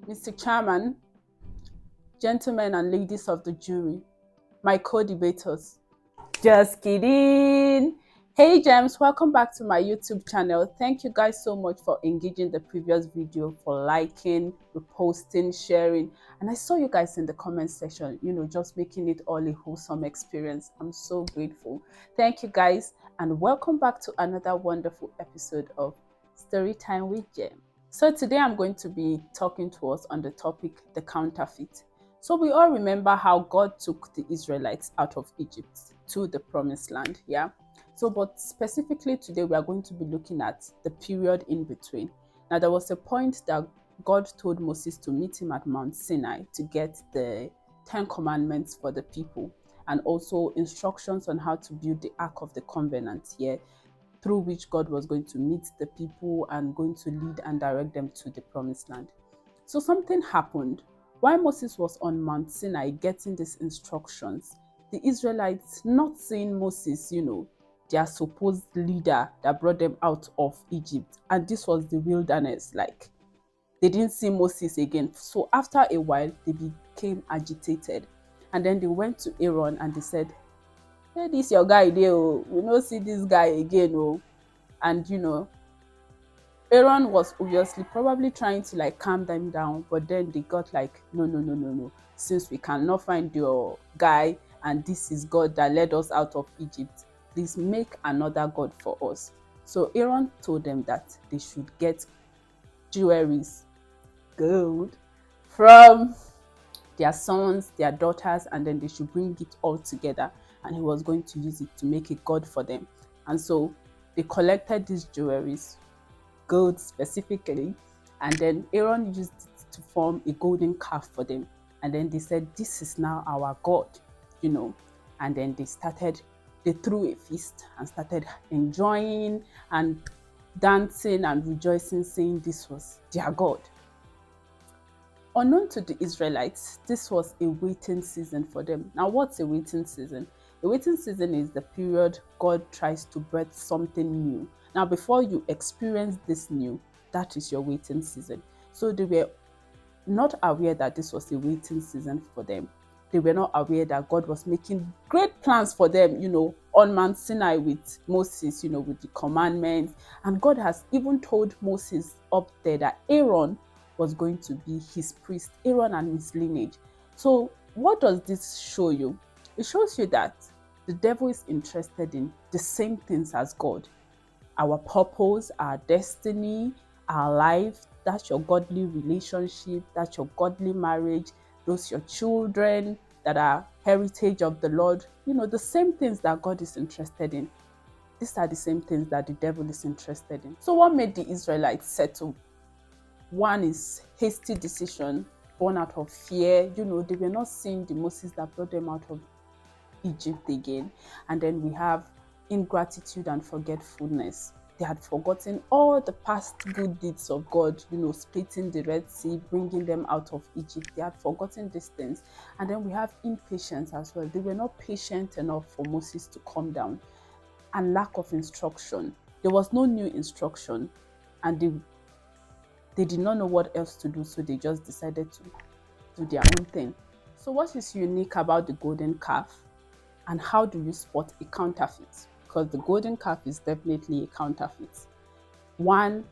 Mr. Chairman, gentlemen and ladies of the jury, my co-debaters. Just kidding. Hey James, welcome back to my YouTube channel. Thank you guys so much for engaging the previous video, for liking, reposting, sharing. And I saw you guys in the comment section, just making it all a wholesome experience. I'm so grateful. Thank you guys, and welcome back to another wonderful episode of Story Time with Jem. So today I'm going to be talking to us on the topic, the counterfeit. So we all remember how God took the Israelites out of Egypt to the promised land, yeah? So, but specifically today we are going to be looking at the period in between. Now, there was a point that God told Moses to meet him at Mount Sinai to get the 10 commandments for the people and also instructions on how to build the Ark of the Covenant, yeah, through which God was going to meet the people and going to lead and direct them to the promised land. So something happened. While Moses was on Mount Sinai getting these instructions, the Israelites, not seeing Moses, their supposed leader that brought them out of Egypt, and this was the wilderness, like they didn't see Moses again. So after a while, they became agitated. And then they went to Aaron and they said, hey, this your guy there, oh, we don't see this guy again, oh. And Aaron was obviously probably trying to like calm them down, but then they got like, no, no, no, no, no. Since we cannot find your guy and this is God that led us out of Egypt, please make another God for us. So Aaron told them that they should get jewelries, gold, from their sons, their daughters, and then they should bring it all together. And he was going to use it to make a God for them. And so they collected these jewelries, gold specifically, and then Aaron used it to form a golden calf for them. And then they said, this is now our God, and then they threw a feast and started enjoying and dancing and rejoicing, saying this was their God. Unknown to the Israelites, this was a waiting season for them. Now, what's a waiting season? A waiting season is the period God tries to birth something new. Now, before you experience this new, that is your waiting season. So they were not aware that this was a waiting season for them. They were not aware that God was making great plans for them, on Mount Sinai with Moses, with the commandments. And God has even told Moses up there that Aaron was going to be his priest, Aaron and his lineage. So what does this show you? It shows you that the devil is interested in the same things as God. Our purpose, our destiny, our life, that's your godly relationship, that's your godly marriage, those your children that are heritage of the Lord, the same things that God is interested in. These are the same things that the devil is interested in. So what made the Israelites settle? One is hasty decision born out of fear. They were not seeing the Moses that brought them out of Egypt again. And then we have ingratitude and forgetfulness. They had forgotten all the past good deeds of God, splitting the Red Sea, bringing them out of Egypt. They had forgotten these things. And then we have impatience as well. They were not patient enough for Moses to come down. And lack of instruction. There was no new instruction. And they did not know what else to do, so they just decided to do their own thing. So what is unique about the golden calf, and how do you spot a counterfeit? Because the golden calf is definitely a counterfeit. One,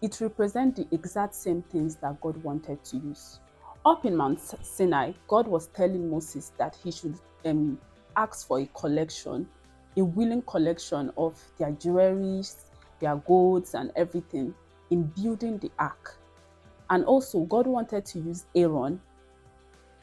it represents the exact same things that God wanted to use. Up in Mount Sinai, God was telling Moses that he should ask for a collection, a willing collection of their jewelries, their golds and everything in building the ark. And also God wanted to use Aaron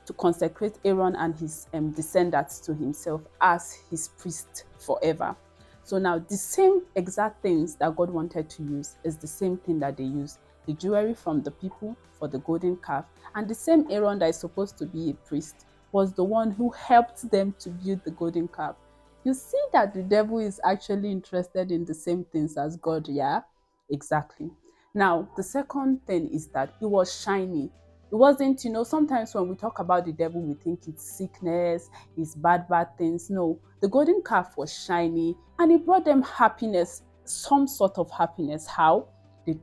to consecrate Aaron and his descendants to himself as his priest forever. So now the same exact things that God wanted to use is the same thing that they use. The jewelry from the people for the golden calf, and the same Aaron that is supposed to be a priest was the one who helped them to build the golden calf. You see that the devil is actually interested in the same things as God, yeah? Exactly. Now, the second thing is that it was shiny. It wasn't, sometimes when we talk about the devil, we think it's sickness, it's bad things. No, the golden calf was shiny and it brought them happiness, some sort of happiness. How? They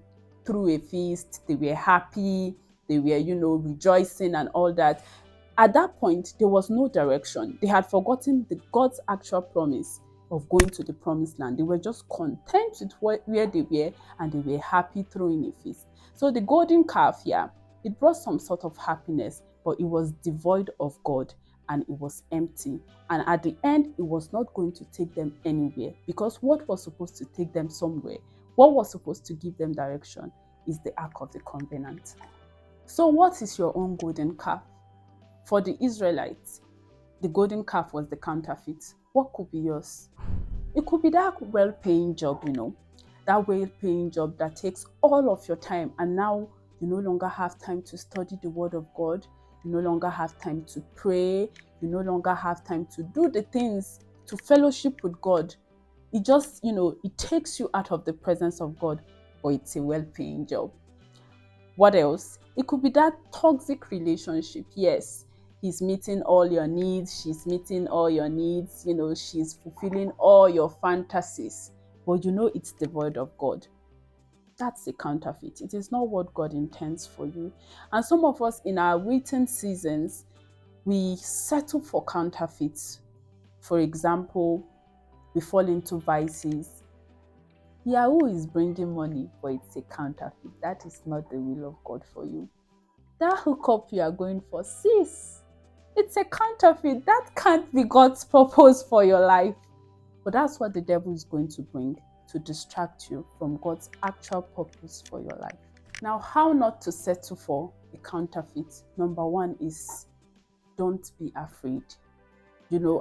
threw a feast, they were happy, they were, rejoicing and all that. At that point, there was no direction. They had forgotten God's actual promise of going to the promised land. They were just content with where they were, and they were happy throwing a feast. So the golden calf, yeah, it brought some sort of happiness, but it was devoid of God and it was empty. And at the end, it was not going to take them anywhere, because what was supposed to take them somewhere, what was supposed to give them direction, is the Ark of the Covenant. So, what is your own golden calf? For the Israelites, the golden calf was the counterfeit. What could be yours? It could be that well-paying job, that well-paying job that takes all of your time, and now you no longer have time to study the Word of God. You no longer have time to pray. You no longer have time to do the things, to fellowship with God. It just, it takes you out of the presence of God, but it's a well-paying job. What else? It could be that toxic relationship. Yes, he's meeting all your needs, she's meeting all your needs, she's fulfilling all your fantasies, but it's devoid of God. That's a counterfeit. It is not what God intends for you. And some of us in our waiting seasons, we settle for counterfeits. For example, we fall into vices. Yahoo is bringing money, but it's a counterfeit. That is not the will of God for you. That hookup you are going for, sis, it's a counterfeit. That can't be God's purpose for your life. But that's what the devil is going to bring, to distract you from God's actual purpose for your life. Now, how not to settle for a counterfeit? Number one is, don't be afraid.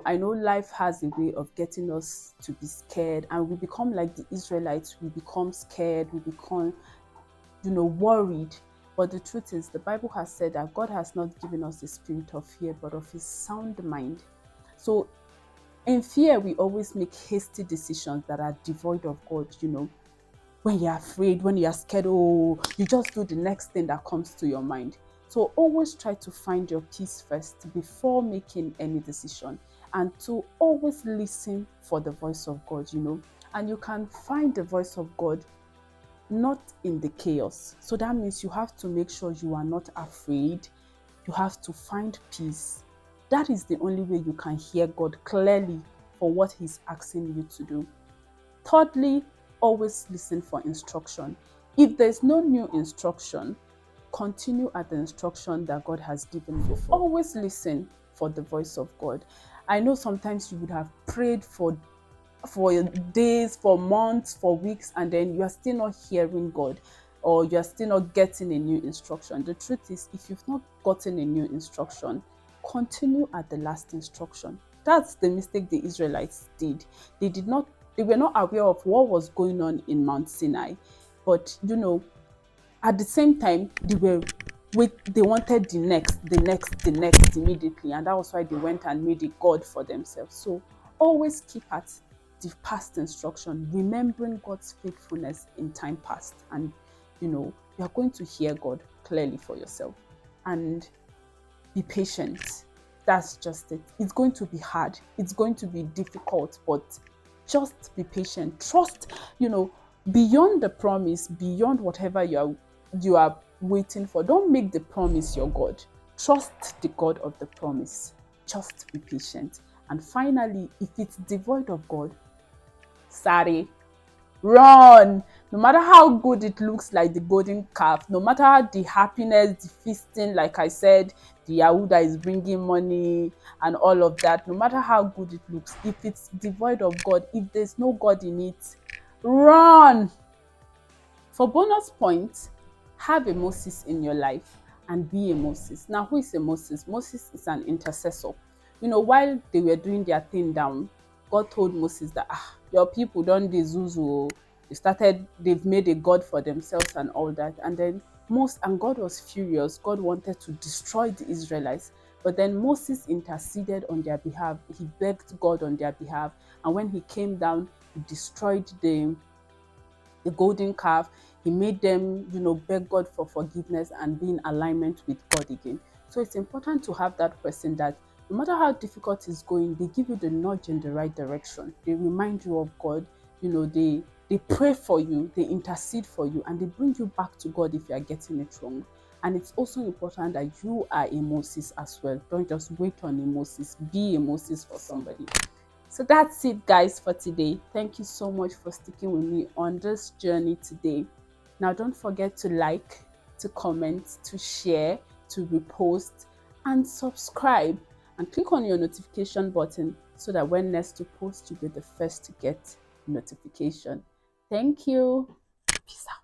I know life has a way of getting us to be scared, and we become like the Israelites. We become scared, we become, worried. But the truth is, the Bible has said that God has not given us a spirit of fear, but of his sound mind. So in fear, we always make hasty decisions that are devoid of God. When you're afraid, when you're scared, you just do the next thing that comes to your mind. So always try to find your peace first before making any decision, and to always listen for the voice of God, and you can find the voice of God not in the chaos. So that means you have to make sure you are not afraid. You have to find peace. That is the only way you can hear God clearly for what he's asking you to do. Thirdly, always listen for instruction. If there's no new instruction, continue at the instruction that God has given you. Always listen for the voice of God. I know sometimes you would have prayed for days, for months, for weeks, and then you are still not hearing God, or you are still not getting a new instruction. The truth is, if you've not gotten a new instruction, continue at the last instruction. That's the mistake the Israelites did. They were not aware of what was going on in Mount Sinai, but at the same time, they wanted the next immediately, and that was why they went and made a god for themselves. So always keep at the past instruction, remembering God's faithfulness in time past, and you are going to hear God clearly for yourself. And be patient. That's just it. It's going to be hard, it's going to be difficult, but just be patient. Trust, beyond the promise, beyond whatever you are waiting for. Don't make the promise your God. Trust the God of the promise. Just be patient. And finally, if it's devoid of God, sorry, run. No matter how good it looks, like the golden calf, no matter the happiness, the feasting, like I said, the Yahuda is bringing money and all of that, no matter how good it looks, if it's devoid of God, if there's no God in it, run. For bonus points, have a Moses in your life and be a Moses. Now, who is a Moses? Moses is an intercessor. While they were doing their thing down, God told Moses that, your people don't do zuzu. They've made a god for themselves and all that. And then God was furious. God wanted to destroy the Israelites. But then Moses interceded on their behalf. He begged God on their behalf. And when he came down, he destroyed the golden calf. He made them, beg God for forgiveness and be in alignment with God again. So it's important to have that person that no matter how difficult it's going, they give you the nudge in the right direction. They remind you of God. They pray for you, they intercede for you, and they bring you back to God if you are getting it wrong. And it's also important that you are a Moses as well. Don't just wait on a Moses, be a Moses for somebody. So that's it, guys, for today. Thank you so much for sticking with me on this journey today. Now, don't forget to like, to comment, to share, to repost, and subscribe. And click on your notification button so that when next to post, you'll be the first to get notification. Thank you. Peace out.